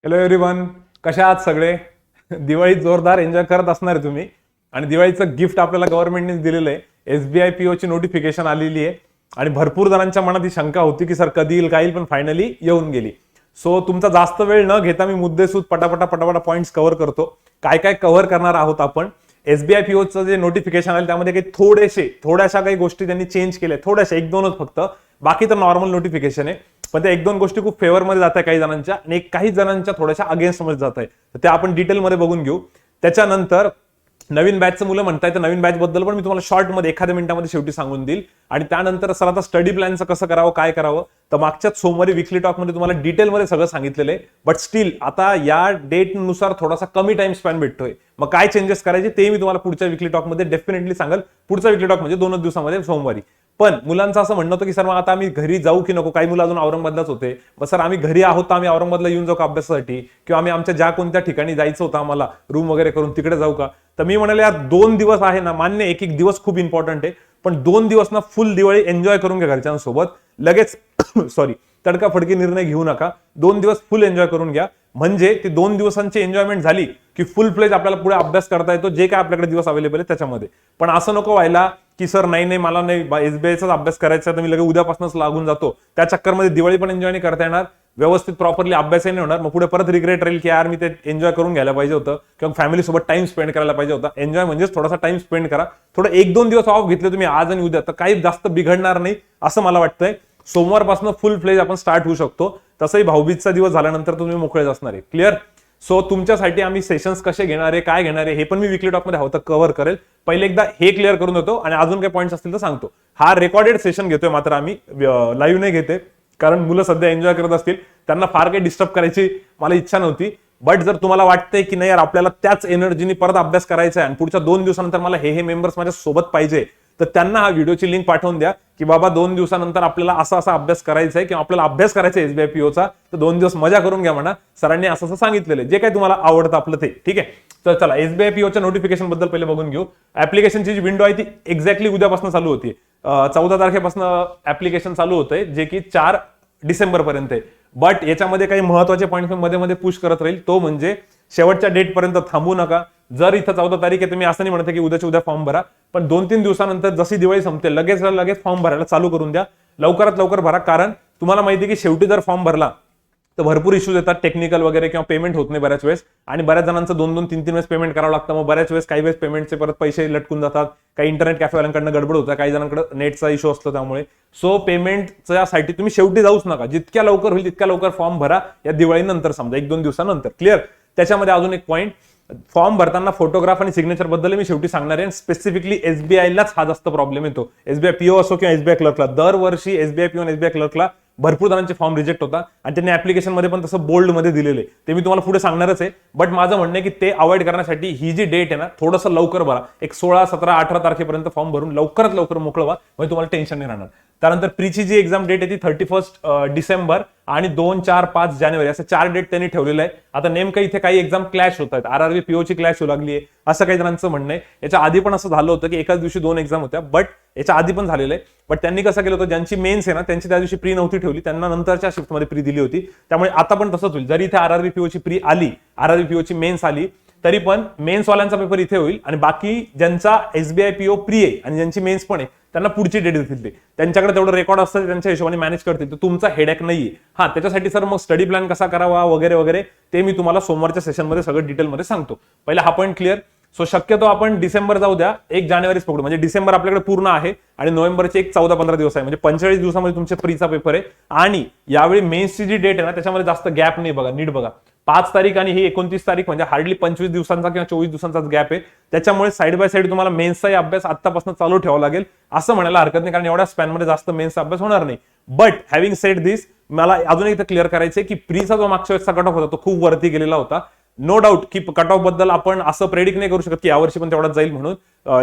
Hello everyone, कशा आहात सगळे? दिवाळी जोरदार एन्जॉय करत असणार आहे तुम्ही. आणि दिवाळीचं गिफ्ट आपल्याला गव्हर्नमेंटने दिलेलं आहे. एसबीआय पीओ ची नोटिफिकेशन आलेली आहे आणि भरपूर जणांच्या मनात ही शंका होती की सर कधी येईल काय येईल, पण फायनली येऊन गेली. सो तुमचा जास्त वेळ न घेता मी मुद्देसूद पटापटा पॉईंट्स कव्हर करतो. काय काय कव्हर करणार आहोत आपण. एसबीआय पीओचं जे नोटिफिकेशन आलं त्यामध्ये काही थोड्याशा काही गोष्टी त्यांनी चेंज केल्या, थोड्याशा एक दोनच फक्त. बाकी तर नॉर्मल नोटिफिकेशन आहे. पण त्या एक दोन गोष्टी खूप फेवरमध्ये जात आहे काही जणांच्या, आणि काही जणांच्या थोड्याशा अगेन्स्ट मध्ये जात आहे. तर त्या आपण डिटेलमध्ये बघून घेऊ. त्याच्यानंतर नवीन बॅचचं मुलं म्हणताय, तर नवीन बॅच बद्दल पण मी तुम्हाला शॉर्टमध्ये एखाद्या मिनिटामध्ये शेवटी सांगून देईल. आणि त्यानंतर सर आता स्टडी प्लॅनचं कसं करावं, काय करावं, तर मागच्याच सोमवारी विकली टॉकमध्ये तुम्हाला डिटेलमध्ये सगळं सांगितलेलं आहे. बट स्टील आता या डेटनुसार थोडासा कमी टाइम स्पॅन भेटतोय. मग काय चेंजेस करायचे ते मी तुम्हाला पुढच्या विकली टॉकमध्ये डेफिनेटली सांगेल. पुढचा विकली टॉक म्हणजे 2 दिवसामध्ये सोमवारी. पण मुलांचं असं म्हणणं होतं की सर मग आता आम्ही घरी जाऊ की नको. काही मुलं अजून औरंगाबादलाच होते. मग सर आम्ही घरी आहोत तर आम्ही औरंगाबादला येऊन जाऊ का अभ्यासासाठी, किंवा आम्ही आमच्या ज्या कोणत्या ठिकाणी जायचं होतं आम्हाला रूम वगैरे करून तिकडे जाऊ का. तर मी म्हणाले यार 2 दिवस आहे ना, मान्य एक एक दिवस खूप इम्पॉर्टंट आहे, पण 2 दिवस ना फुल दिवाळी एन्जॉय करून घ्या घरच्यांसोबत. लगेच सॉरी तडकाफडकी निर्णय घेऊ नका. 2 दिवस फुल एन्जॉय करून घ्या. म्हणजे ती 2 दिवसांची एन्जॉयमेंट झाली की फुल फ्लेज आपल्याला पुढे अभ्यास करता येतो, जे काय आपल्याकडे दिवस अवेलेबल आहे त्याच्यामध्ये. पण असं नको व्हायला की सर नाही मला नाही एसबीआयचाच अभ्यास करायचा, तर मी लगेच उद्यापासूनच लागून जातो. त्या चक्करमध्ये दिवाळी पण एन्जॉय नाही करता येणार, व्यवस्थित प्रॉपरली अभ्यासही नाही होणार. मग पुढे परत रिग्रेट राहील की यार मी ते एन्जॉय करून घ्यायला पाहिजे होतं, किंवा फॅमिली सोबत टाइम स्पेंड करायला पाहिजे होता. एन्जॉय म्हणजेच थोडासा टाइम स्पेंड करा. थोडं 1-2 दिवस ऑफ घेतले तुम्ही आज आणि उद्या, तर काही जास्त बिघडणार नाही असं मला वाटतंय. सोमवारपासून फुल फ्लेज आपण स्टार्ट होऊ शकतो. तसंही भाऊबीजचा दिवस झाल्यानंतर तुम्ही मोकळेच असणार आहे. क्लिअर? सो तुमच्यासाठी आम्ही सेशन्स कसे घेणार आहे, काय घेणार आहे, हे पण मी विकली टॉकमध्ये हवं तर कव्हर करेल. पहिले एकदा हे क्लिअर करून देतो आणि अजून काही पॉईंट्स असतील तर सांगतो. हा रेकॉर्डेड सेशन घेतोय, मात्र आम्ही लाईव्ह नाही घेते, कारण मुलं सध्या एन्जॉय करत असतील, त्यांना फार काही डिस्टर्ब करायची मला इच्छा नव्हती. बट जर तुम्हाला वाटतंय की नाही यार आपल्याला त्याच एनर्जीने परत अभ्यास करायचा आहे आणि पुढच्या 2 दिवसानंतर मला हे मेंबर्स माझ्या सोबत पाहिजे, तर त्यांना हा व्हिडिओची लिंक पाठवून द्या की बाबा 2 दिवसानंतर आपल्याला असा अभ्यास करायचा आहे, किंवा आपल्याला अभ्यास करायचा आहे एसबीआय पीओचा, तर 2 दिवस मजा करून घ्या म्हणा. सरांनी असं सांगितलेलं आहे, जे काही तुम्हाला आवडतं आपलं ते. ठीक आहे, तर चला एसबीआय पीओच्या नोटिफिकेशन बद्दल पहिले बघून घेऊ. ऍप्लिकेशनची जी विंडो आहे ती एक्झॅक्टली उद्यापासून चालू होती. 14 तारखेपासून ऍप्लिकेशन चालू होतंय, जे की 4 डिसेंबर पर्यंत आहे. बट याच्यामध्ये काही महत्वाचे पॉईंट मध्ये मध्ये पुश करत राहील. तो म्हणजे शेवटच्या डेट पर्यंत थांबू नका. जर इथं 14 तारीख आहे, तुम्ही असं नाही म्हणते की उद्याच्या उद्या फॉर्म भरा, पण 2-3 दिवसानंतर जशी दिवाळी संपते लगेच फॉर्म भरायला चालू करून द्या. लवकरात लवकर भरा, कारण तुम्हाला माहिती आहे की शेवटी जर फॉर्म भरला तर भरपूर इश्यूज येतात टेक्निकल वगैरे, किंवा पेमेंट होत नाही बऱ्याच वेळेस, आणि बऱ्याच जणांचं 2-2, 3-3 वेळेस पेमेंट करावं लागतं. मग बऱ्याच वेळेस काही वेळेस पेमेंटचे परत पैसे लटकून जातात. काही इंटरनेट कॅफेवाल्यांकडनं गडबड होतं, काही जणांकडे नेटचा इश्यू असतो. त्यामुळे सो पेमेंटच्या साठी तुम्ही शेवटी जाऊच नका. जितक्या लवकर होईल तितक्या लवकर फॉर्म भरा, या दिवाळीनंतर समजा 1-2 दिवसानंतर. क्लिअर? त्याच्यामध्ये अजून एक पॉईंट, फॉर्म भरताना फोटोग्राफ आणि सिग्नेचर बद्दल मी शेवटी सांगणार आहे. स्पेसिफिकली एसबीआयलाच हा जास्त प्रॉब्लेम येतो. एसबीआय पीओ असो किंवा एसबीआय क्लर्कला, दरवर्षी एसबीआय पीओ आणि एसबीआय क्लर्कला भरपूर जणांचे फॉर्म रिजेक्ट होता, आणि त्यांनी ऍप्लिकेशन मध्ये पण तसं बोल्ड मध्ये दिलेले, ते मी तुम्हाला पुढे सांगणारच आहे. बट माझं म्हणणं आहे की ते अवॉइड करण्यासाठी ही जी डेट आहे ना, थोडंसं लवकर भरा. एक 16, 17, 18 तारखेपर्यंत फॉर्म भरून लवकरात लवकर मोकळवा, म्हणजे तुम्हाला टेन्शन नाही राहणार. त्यानंतर प्रीची जी एक्झाम डेट आहे ती 31 डिसेंबर आणि 2, 4, 5 जानेवारी असे 4 डेट त्यांनी ठेवलेले आहे. आता नेमकं इथे काही एक्झाम क्लॅश होत आहेत. आरआरबी पीओची क्लॅश होऊ लागली आहे असं काही जणांचं म्हणणं आहे. याच्या आधी पण असं झालं होतं की एकाच दिवशी 2 एक्झाम होत्या, बट याच्या आधी पण झालेलं आहे. बट त्यांनी कसं केलं होतं, ज्यांची मेन्स आहे ना त्यांची त्या दिवशी प्री नव्हती ठेवली, त्यांना नंतरच्या शिफ्टमध्ये प्री दिली होती. त्यामुळे आता पण तसंच होईल. जरी इथे आरआरबी पीओची प्री आली, आरआरबी पीओची मेन्स आली, तरी पण मेन्स वाल्यांचा पेपर इथे होईल, आणि बाकी ज्यांचा एसबीआय पीओ प्री आहे आणि ज्यांची मेन्स पण आहे त्यांना पुढची डेट देतील. ते त्यांच्याकडे तेवढं रेकॉर्ड असतं, त्यांच्या हिशोबाने मॅनेज करतील. तर तुमचा हेडॅक नाहीये. हा, त्याच्यासाठी सर मग स्टडी प्लॅन कसा करावा वगैरे वगैरे ते मी तुम्हाला सोमवारच्या सेशनमध्ये सगळं डिटेलमध्ये सांगतो. पहिला हा पॉईंट क्लिअर. सो शक्यतो आपण डिसेंबर जाऊ द्या, 1 जानेवारीच पकडू, म्हणजे डिसेंबर आपल्याकडे पूर्ण आहे आणि नोव्हेंबरचे एक 14-15 दिवस आहे, म्हणजे 45 दिवसामध्ये तुमचे प्रीचा पेपर आहे. आणि यावेळी मेन्सची जी डेट आहे ना त्याच्यामध्ये जास्त गॅप नाही, बघा नीट बघा. 5 तारीख आणि ही 29 तारीख म्हणजे हार्डली 25 दिवसांचा किंवा 24 दिवसांचाच गॅप आहे. त्याच्यामुळे साईड बाय साईड तुम्हाला मेन्सचाही अभ्यास आतापासून चालू ठेवावा लागेल असं म्हणायला हरकत नाही, कारण एवढ्या स्पॅनमध्ये जास्त मेन्सचा अभ्यास होणार नाही. बट हॅव्हिंग सेड दिस, मला अजून एकदा क्लिअर करायचंय की प्रीचा जो मागच्या वेळेसचा कट ऑफ होता तो खूप वरती गेलेला होता. नो डाऊट की कट ऑफ बद्दल आपण असं प्रेडिक्ट नाही करू शकत की यावर्षी पण तेवढाच जाईल म्हणून.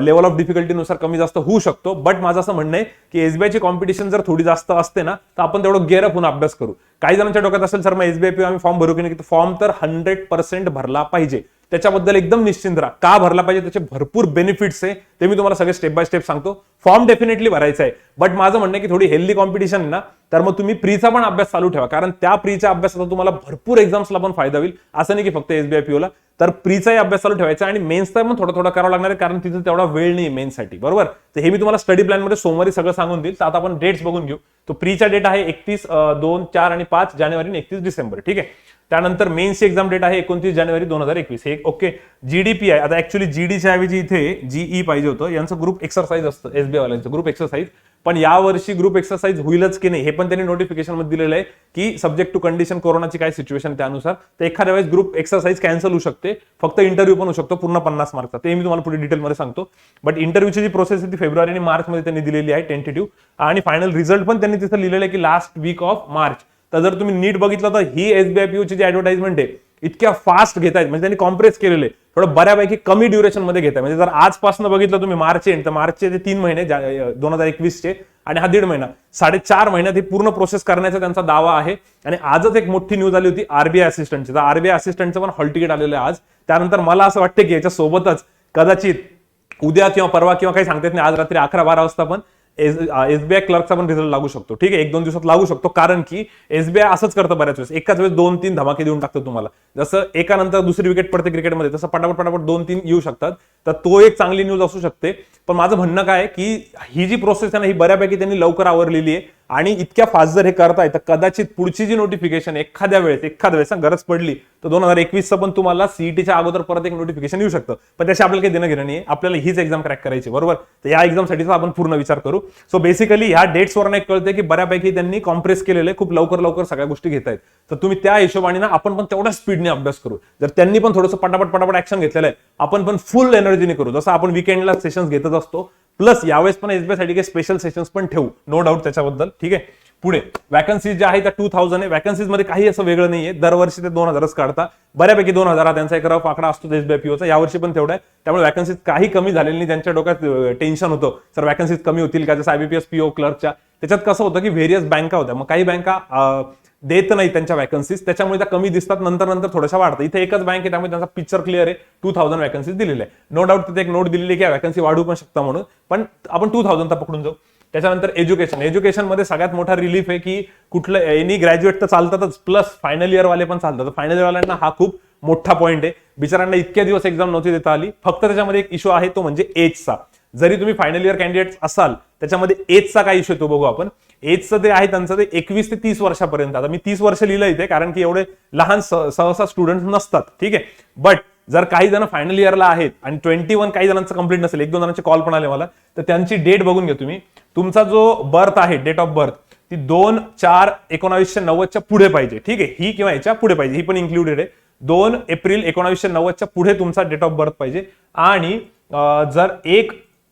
लेवल ऑफ डिफिकल्टीनुसार कमी जास्त होऊ शकतो. बट माझं असं म्हणणं आहे की एसबीआयची कॉम्पिटिशन जर थोडी जास्त असते ना, तर आपण तेवढं गेअरअप होऊन अभ्यास करू. काही जणांच्या डोक्यात असेल सर मग एसबीआय पीओ आम्ही फॉर्म भरू की नाही, फॉर्म तर 100% भरला पाहिजे. त्याच्याबद्दल एकदम निश्चिंत राहा. का भरला पाहिजे, त्याचे भरपूर बेनिफिट्स आहे, ते मी तुम्हाला सगळे स्टेप बाय स्टेप सांगतो. फॉर्म डेफिनेटली भरायचा आहे, बट माझं म्हणणं आहे की थोडी हेल्दी कॉम्पिटिशन आहे ना, तर मग तुम्ही प्रीचा पण अभ्यास चालू ठेवा, कारण त्या प्रीच्या अभ्यासाचा तुम्हाला भरपूर एक्झाम्सला पण फायदा होईल. असं नाही की फक्त एसबीआय पीओला, तर प्रीचाही अभ्यास चालू ठेवायचा आणि मेन्सचा पण थोडा थोडा करावा लागणार आहे, कारण तिथे तेवढा वेळ नाही मेन्ससाठी, बरोबर. तर हे मी तुम्हाला स्टडी प्लॅन मध्ये सोमवारी सगळं सांगून देईल. तर आता आपण डेट्स बघून घेऊ. तो प्रीचा डेट आहे 31, 2, 4 आणि 5 जानेवारी आणि 31 डिसेंबर, ठीक आहे. त्यानंतर मेन्सची एक्झाम डेट आहे 29 जानेवारी 2021. हे ओके. जीडीपी आहे, आता ऍक्च्युली जीडीच्या ऐवजी इथे जीई पाहिजे होतं. यांचं ग्रुप एक्सरसाइज असतं, एसबीआय वाल्यांचं ग्रुप एक्सरसाइज. पण यावर्षी ग्रुप एक्सरसाइज होईलच की नाही हे पण त्यांनी नोटिफिकेशन मध्ये दिलेलं आहे, की सब्जेक्ट टू कंडिशन कोरोनाची काय सिच्युएशन त्यानुसार. तर एखाद्या वेळेस ग्रुप एक्सरसाइज कॅन्सल होऊ शकते, फक्त इंटरव्ह्यू पण होऊ शकतो पूर्ण 50 मार्कचा. ते मी तुम्हाला पुढे डिटेलमध्ये सांगतो. बट इंटरव्ह्यूची जी प्रोसेस आहे ती फेब्रुवारी आणि मार्च मध्ये त्यांनी दिलेली आहे टेंटेटिव्ह, आणि फायनल रिझल्ट पण त्यांनी तिथं लिहिलेलं आहे की लास्ट वीक ऑफ मार्च. तर जर तुम्ही नीट बघितलं तर ही एसबीआय पीओची जी ऍडव्हर्टाइजमेंट आहे इतक्या फास्ट घेत आहेत, म्हणजे त्यांनी कॉम्प्रेस केलेले, थोडं बऱ्यापैकी कमी ड्युरेशन मध्ये घेत आहे. म्हणजे जर आजपासून बघितलं तुम्ही मार्च एंड, तर मार्चचे ते 3 महिने 2021चे आणि हा 1.5 महिना, 4.5 महिन्यात ही पूर्ण प्रोसेस करण्याचा त्यांचा दावा आहे. आणि आजच एक मोठी न्यूज आली होती आरबीआय असिस्टंटची. तर आरबीआय असिस्टंटचं पण हॉल तिकीट आलेलं आहे आज. त्यानंतर मला असं वाटतं की याच्या सोबतच कदाचित उद्या किंवा परवा किंवा काही सांगता येत नाही, आज रात्री 11-12 वाजता पण एसबीआय क्लर्कचा पण रिझल्ट लागू शकतो, ठीक आहे. 1-2 दिवसात लागू शकतो, कारण की एसबीआय असंच करतं बऱ्याच वेळेस, एकाच वेळेस 2-3 धमाके देऊन टाकतं तुम्हाला. जसं एकानंतर दुसरी विकेट पडते क्रिकेटमध्ये, तसं पटापट पटापट 2-3 येऊ शकतात. तर तो एक चांगली न्यूज असू शकते. पण माझं म्हणणं काय की ही जी प्रोसेस आहे ना, ही बऱ्यापैकी त्यांनी लवकर आवरलेली आहे, आणि इतक्या फास्ट जर हे करताय तर कदाचित पुढची जी नोटिफिकेशन एखाद्या वेळेस गरज पडली तर 2021चं पण तुम्हाला सीईटीच्या अगोदर परत एक नोटिफिकेशन येऊ शकतं. पण त्याशी आपल्याला काही देणं घेणं नाही, आपल्याला हीच एक्झाम क्रॅक करायची, बरोबर. तर या एक्झामसाठीचा आपण पूर्ण विचार करू. सो बेसिकली ह्या डेट्सवरून एक कळते की बऱ्यापैकी त्यांनी कॉम्प्रेस केलेले, खूप लवकर सगळ्या गोष्टी घेत आहेत. तर तुम्ही त्या हिशोबाने ना आपण पण तेवढ्या स्पीडने अभ्यास करू. जर त्यांनी पण थोडंसं पटापट ऍक्शन घेतलेलं आहे, आपण पण फुल एनर्जीने करू, जसं आपण विकेंडला सेशन्स घेतच असतो. प्लस यावेळेस पण एसबीआय साठी काही स्पेशल सेशन्स पण ठेवू, नो डाऊट त्याच्याबद्दल, ठीक आहे. पुढे वॅकन्सीज ज्या आहेत त्या 2000 आहे. वॅकन्सीज मध्ये काही असं वेगळं नाहीये, दरवर्षी ते 2000च काढता, बऱ्यापैकी 2000 त्यांचा एक रफ आकडा असतो एसबीआय पीओचा. यावर्षी पण तेवढा आहे, त्यामुळे वॅकन्सीज काही कमी झालेली नाही. त्यांच्या डोक्यात टेन्शन होतं सर वॅकन्सीज कमी होतील का, जसं आयबीपीएस पीओ क्लर्कच्या त्याच्यात कसं होतं की व्हेरियस बँका होत्या, मग काही बँका देत नाही त्यांच्या वॅकन्सीज, त्याच्यामुळे त्या कमी दिसतात, नंतर थोड्याशा वाढतात. इथे एकच बँक आहे त्यामुळे त्यांचा पिक्चर क्लिअर आहे. 2000 वॅकन्सीज दिलेले आहे. नो डाऊट तिथे एक नोट दिलेली की वॅकन्सी वाढू पण शकता म्हणून, पण आपण 2000 तर पकडून जाऊ. त्याच्यानंतर एज्युकेशन मध्ये सगळ्यात मोठा रिलीफ आहे की कुठलं एनी ग्रॅज्युएट तर चालतातच, प्लस फायनल इयर वाले पण चालतात. फायनल इयर वाल्यांना हा खूप मोठा पॉईंट आहे. बिचारांना इतक्या दिवस एक्झाम नव्हती देता आली. फक्त त्याच्यामध्ये एक इश्यू आहे, तो म्हणजे एजचा. जरी तुम्ही फायनल इयर कॅन्डिडेट असाल, त्याच्यामध्ये एजचा काय इश्यू तो बघू आपण. एजचं ते आहे त्यांचं ते 21 ते 30 वर्षापर्यंत. आता मी 30 वर्ष लिहिलं इथे, कारण की एवढे लहान सहसा स्टुडंट नसतात, ठीक आहे. बट जर काही जण फायनल इयरला आहेत आणि 21 काही जणांचं कंप्लीट नसेल, 1-2 जणांचे कॉल पण आले मला, तर त्यांची डेट बघून घ्या तुम्ही. तुमचा जो बर्थ आहे, डेट ऑफ बर्थ, ती 2/4/1990च्या पुढे पाहिजे, ठीक आहे. ही किंवा याच्या पुढे पाहिजे, ही पण इन्क्लुडेड आहे. 2 एप्रिल 1990च्या पुढे तुमचा डेट ऑफ बर्थ पाहिजे. आणि जर 1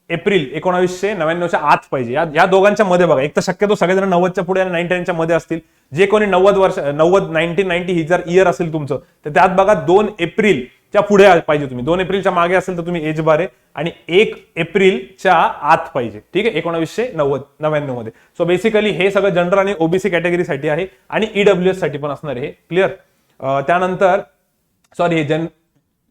एप्रिल 1999च्या आत पाहिजे. या दोघांच्या मध्ये बघा. एक तर शक्यतो सगळेजण 90च्या पुढे आणि 99च्या मध्ये असतील. जे कोणी 1990 ही जर इयर असेल तुमचं, तर त्यात बघा 2 एप्रिलच्या पुढे पाहिजे तुम्ही. 2 एप्रिलच्या मागे असेल तर तुम्ही एज बार आहे, आणि 1 एप्रिलच्या आत पाहिजे, ठीक आहे, 1999 मध्ये. सो बेसिकली हे सगळं जनरल आणि ओबीसी कॅटेगरीसाठी आहे, आणि ईडब्ल्यूएस साठी पण असणार आहे, क्लिअर. त्यानंतर सॉरी, हे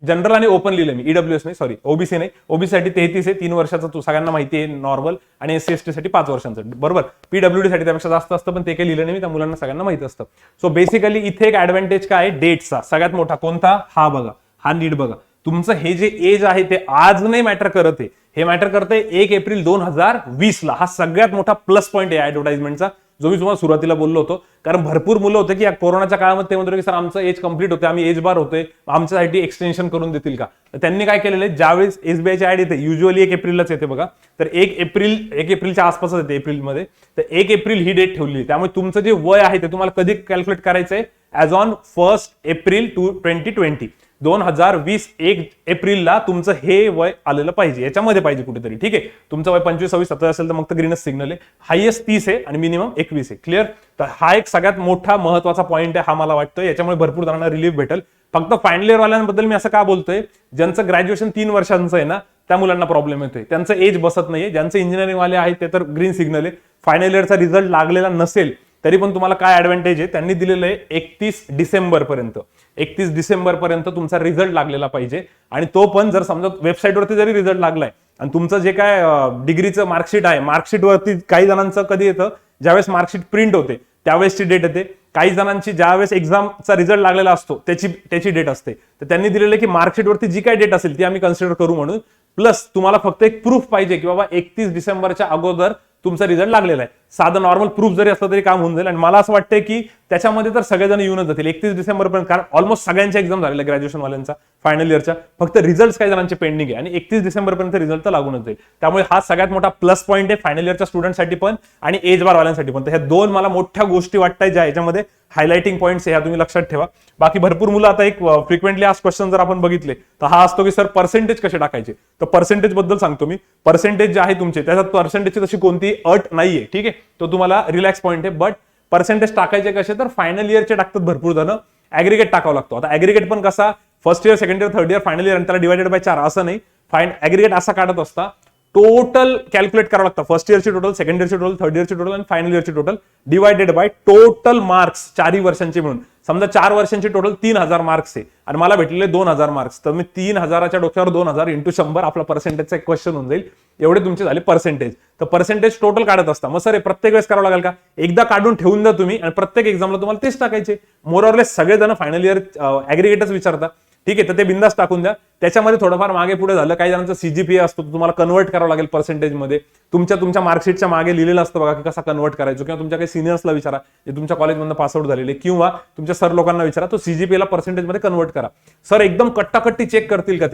जनरल आणि ओपन लिहिलं मी, ईडब्ल्यूएस नाही, सॉरी ओबीसी नाही. ओबीसी साठी 33 आहे, 3 वर्षाचा, तो सगळ्यांना माहिती आहे नॉर्मल, आणि एससी एसटी साठी 5 वर्षांचं, बरोबर. पीडब्ल्यूडी साठी त्यापेक्षा जास्त असतं, पण ते काही लिहिलं नाही मी, त्या मुलांना सगळ्यांना माहिती असतं. सो बेसिकली इथे एक ऍडव्हान्टेज काय आहे डेटचा, सगळ्यात मोठा कोणता, हा बघा, हा नीट बघा. तुमचं हे जे एज आहे ते आज नाही मॅटर करत आहे, हे मॅटर करते 1 एप्रिल 2020ला. हा सगळ्यात मोठा प्लस पॉईंट आहे ऍडव्हर्टाइजमेंटचा, जो मी तुम्हाला सुरुवातीला बोललो होतो. कारण भरपूर मुलं होते की या कोरोनाच्या काळामध्ये ते म्हणतो की सर आमचं एज कंप्लीट होते, आम्ही एज बार होतोय, आमच्यासाठी एक्सटेन्शन करून देतील का. तर त्यांनी काय केलेलं आहे, ज्यावेळेस एसबीआयची ऍड येते, युजली 1 एप्रिललाच येते बघा, तर 1 एप्रिलच्या आसपासच येते, एप्रिलमध्ये. तर 1 एप्रिल ही डेट ठेवली. त्यामुळे तुमचं जे वय आहे ते तुम्हाला कधी कॅल्क्युलेट करायचंय, ऍज ऑन 1 एप्रिल 2020. 2020 1 एप्रिलला तुमचं हे वय आलेलं पाहिजे, याच्यामध्ये पाहिजे कुठेतरी, ठीक आहे. तुमचं वय 25, 26, 27 असेल तर मग तर ग्रीनच सिग्नल आहे. हायएस्ट 30 आहे आणि मिनिमम 21 आहे, क्लिअर. तर हा एक सगळ्यात मोठा महत्वाचा पॉईंट आहे, हा मला वाटतं. याच्यामुळे भरपूर जणांना रिलीफ भेटेल. फक्त फायनल इयर वाल्यांबद्दल मी असं का बोलतोय, ज्यांचं ग्रॅज्युएशन 3 वर्षांचं आहे ना, त्या मुलांना प्रॉब्लेम येतोय, त्यांचं एज बसत नाहीये. ज्यांचं इंजिनिअरिंग वाले आहेत ते तर ग्रीन सिग्नल आहे. फायनल इयरचा रिझल्ट लागलेला नसेल तरी पण तुम्हाला काय ऍडव्हान्टेज आहे, त्यांनी दिलेलं आहे 31 डिसेंबर पर्यंत. 31 डिसेंबर पर्यंत तुमचा रिझल्ट लागलेला पाहिजे. आणि तो पण जर समजा वेबसाईटवरती जरी रिझल्ट लागलाय आणि तुमचं जे काय डिग्रीचं मार्कशीट आहे, मार्कशीटवरती काही जणांचं कधी येतं, ज्यावेळेस मार्कशीट प्रिंट होते त्यावेळेसची डेट येते. काही जणांची ज्यावेळेस एक्झामचा रिझल्ट लागलेला असतो त्याची डेट असते. तर त्यांनी दिलेलं की मार्कशीटवरती जी काय डेट असेल ती आम्ही कन्सिडर करू म्हणून. प्लस तुम्हाला फक्त एक प्रूफ पाहिजे की बाबा 31 डिसेंबरच्या अगोदर तुमचा रिझल्ट लागलेला आहे. साधं नॉर्मल प्रूफ जरी असलं तरी काम होऊन जाईल. आणि मला असं वाटतंय की त्याच्यामध्ये तर सगळेजण येऊनच जातील 31 डिसेंबर पर्यंत, कारण ऑलमोस्ट सगळ्यांच्या एक्झाम झालेल्या ग्रॅज्युएशन वाल्यांचा फायनल इयरच्या. फक्त रिझल्ट काही जणांचे पेंडिंग आहे आणि 31 डिसेंबर पर्यंत रिझल्ट तर लागूनच जाईल. त्यामुळे हा सगळ्यात मोठा प्लस पॉईंट आहे फायनल इयरच्या स्टुडंटसाठी पण आणि एज बार वाल्यांसाठी पण. तर ह्या दोन मला मोठ्या गोष्टी वाटतात ज्या याच्यामध्ये हायलाइटिंग पॉईंट्स ह्या तुम्ही लक्षात ठेवा. बाकी भरपूर मुलं आता एक फ्रिक्वेंटली आज क्वेश्चन जर आपण बघितले तर हा असतो की सर पर्सेंटेज कसे टाकायचे. तर पर्सेंटेज बद्दल सांगतो मी. पर्सेंटेज जे आहे तुमचे त्याच्यात पर्सेंटेजची तशी कोणती अट नाहीये, ठीक आहे. तो तुम्हाला रिलॅक्स पॉईंट आहे. बट पर्सेंटेज टाकायचे कसे, तर फायनल इयरचे टाकतात भरपूर जण. ऍग्रिगेट टाकावा लागतो. आता ऍग्रिगेट पण कसा, first year, second year, third year, final year आणि त्याला डिवायडेड बाय 4 असं नाही. ऍग्रिगेट असा काढत असता टोटल कॅल्क्युलेट करावं लागतं. फर्स्ट इयरची टोटल, सेकंड इयरची टोटल, थर्ड इयरची टोटल आणि फायनल इयरची total divided by total marks 4 वर्षांचे मिळून. समजा 4 वर्षांची टोटल 3000 मार्क्स आहे आणि मला भेटलेले 2000 मार्क्स. तर मी 3000च्या डोक्यावर 2000 इंटू 100 आपला पर्सेंटेजचा एक क्वेश्चन होऊन जाईल. एवढे तुमचे झाले पर्सेंटेज. तर पर्सेंटेज टोटल काढत असता. मग सर प्रत्येक वेळेस करावं लागेल का, एकदा काढून ठेवून द्या तुम्ही आणि प्रत्येक एक्झामला तुम्हाला तेच टाकायचे. मोरऑरलेस सगळेजण फायनल इयर ऍग्रिगेटच विचारता, ठीक आहे. तर ते बिंदास टाकून द्या. त्याच्यामध्ये थोडंफार मागे पुढे झालं, काही जणांचा सीजीपीए असतो तुम्हाला कन्वर्ट करावं लागेल पर्सेंटेजमध्ये. तुमच्या मार्कशीटच्या मागे लिहिलेलं असतं बघा की कसा कन्वर्ट करायचो, किंवा तुमच्या काही सिनियर्सला विचारा जे तुमच्या कॉलेजमधून पासआउट झालेले, किंवा तुमच्या सर लोकांना विचारा तो सीजीपीएला पर्सेंटेजमध्ये कन्वर्ट करा. सर एकदम कट्टाकट्टी चेक करतील का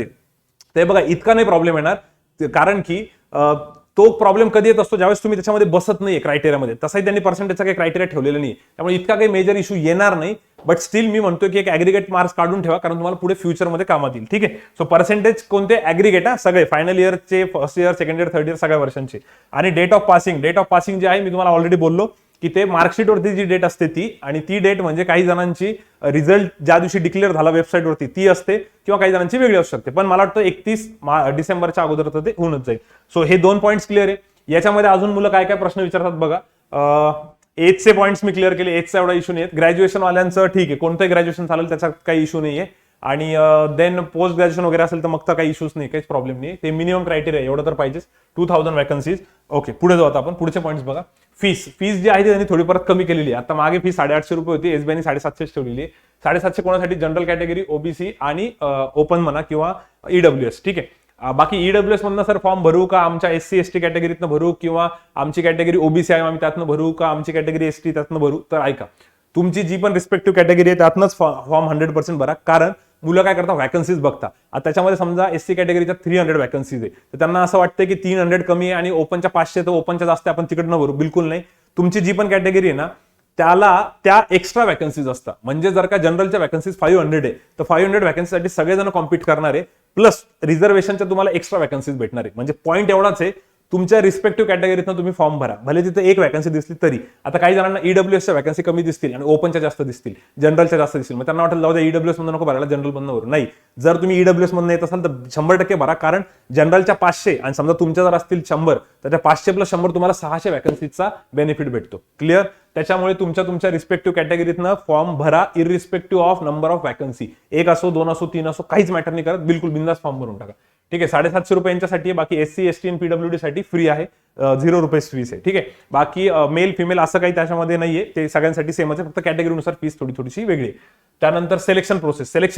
ते बघा इतका नाही प्रॉब्लेम येणार. कारण की तो प्रॉब्लेम कधी येत असतो, ज्यावेळेस तुम्ही त्याच्यामध्ये बसत नाहीये क्रायटेरियामध्ये. तसाही त्यांनी पर्सेंटेजचा काही क्रायटेरिया ठेवलेला नाही. त्यामुळे इतका काही मेजर इश्यू येणार नाही. बट स्टील मी म्हणतोय की एक ऍग्रिगेट मार्क्स काढून ठेवा, कारण तुम्हाला पुढे फ्युचरमध्ये कामात येईल, ठीक आहे. सो पर्सेंटेज कोणते, ऍग्रिगेट सगळे फायनल इयरचे, first year, second year, third year सगळ्या वर्षांचे. आणि डेट ऑफ पासिंग जे आहे मी तुम्हाला ऑलरेडी बोललो की ते मार्कशीटवरती जी डेट असते ती, आणि ती डेट म्हणजे काही जणांची रिझल्ट ज्या दिवशी डिक्लेअर झाला वेबसाईटवरती ती असते, किंवा काही जणांची वेगळी असू शकते. पण मला वाटतं 31 डिसेंबरच्या अगोदर तर ते होऊनच जाईल. सो हे 2 पॉईंट्स क्लिअर आहे. याच्यामध्ये अजून मुलं काय काय प्रश्न विचारतात बघा. एजचे पॉईंट्स मी क्लिअर केले, एजचा एवढा इश्यू नाही. ग्रॅज्युएशन वाल्यांचं ठीक आहे, कोणतंही ग्रॅज्युएशन चालेल, त्याचा काही इश्यू नाहीये. आणि देन पोस्ट ग्रॅज्युएशन वगैरे असेल तर मग तर काही इश्यूज नाही, काहीच प्रॉब्लेम नाही. ते मिनिमम क्रायटेरिया एवढं तर पाहिजेच. 2000 वॅकन्सीज. ओके, पुढे जाऊ आता आपण. पुढचे पॉईंट्स बघा. फीस जी आहे ती त्यांनी थोडी परत कमी केलेली आहे. आता मागे फी 850 रुपये होती, एसबीआयने 750 ठेवलेली आहे. 750 कोणासाठी, जनरल कॅटेगरी, ओबीसी आणि ओपन म्हणा किंवा ईडब्ल्यूएस, ठीक आहे. बाकी ईडब्ल्यूएस मधनं सर फॉर्म भरू का, आमच्या एससी एसटी कॅटेगरीतनं भरू, किंवा आमची कॅटेगरी ओबीसी आहे आम्ही त्यातनं भरू का, आमची कॅटेगरी एसटी त्यातनं भरू. तर ऐका, तुमची जी पण रिस्पेक्टिव्ह कॅटेगरी आहे त्यातनंच फॉर्म 100% भरा. कारण मुलं काय करतात, व्हॅकन्सीज बघता. आता त्याच्यामध्ये समजा एससी कॅटेगरीच्या 300 व्हॅकन्सीज आहे, तर त्यांना असं वाटतं की 300 कमी आहे आणि ओपनच्या 500, तर ओपनच्या जास्त आपण तिकडनं भरू. बिलकुल नाही. तुमची जी पण कॅटेगरी आहे ना त्या एक्स्ट्रा व्हॅकन्सीज असतात. म्हणजे जर का जनरलच्या व्हॅकन्सीज 500 आहे तर 500 व्हॅकन्सीसाठी सगळेजण कॉम्पिट करणार आहे. प्लस रिझर्वेशनच्या तुम्हाला एक्स्ट्रा व्हॅकन्सीज भेटणार आहे. म्हणजे पॉईंट एवढाच आहे, तुमच्या रिस्पेक्टिव्ह कॅटेगरीतनं तुम्ही फॉर्म भरा, भले तिथे एक व्हॅकन्सी दिसली तरी. आता काही जणांना ईडब्ल्यूएसच्या व्हॅकन्सी कमी दिसतील आणि ओपनच्या जास्त दिसतील, जनरलच्या जास्त दिसतील. मग त्यांना वाटेल जाऊ द्या ईडब्ल्यूएस मधून नको भरायला, जनरल मधून भरू. नाही, जर तुम्ही ईडब्ल्यूएस मधून येत असाल तर 100% भरा. कारण जनरलच्या 500 आणि समजा तुमच्या जर असतील 100 तर त्या 500 + 100 तुम्हाला 600 व्हॅकन्सीचा बेनिफिट भेटतो. क्लिअर. त्याच्यामुळे तुमच्या रिस्पेक्टिव्ह कॅटेगरीतनं फॉर्म भरा, irrespective of number of vacancy. 1 असो, 2 असो, 3 असो, काहीच मॅटर नाही करत. बिलकुल बिंदास फॉर्म भरून टाका, ठीक आहे. 750 रुपये यांच्यासाठी. बाकी एससी एसटी आणि पीडब्ल्यूडी साठी फ्री आहे, 0 रुपये फीस आहे, ठीक आहे. बाकी मेल फिमेल असं काही त्याच्यामध्ये नाहीये, ते सगळ्यांसाठी सेमच आहे. फक्त कॅटेगरीनुसार फीस थोडीशी वेगळी आहे. त्यानंतर सिलेक्शन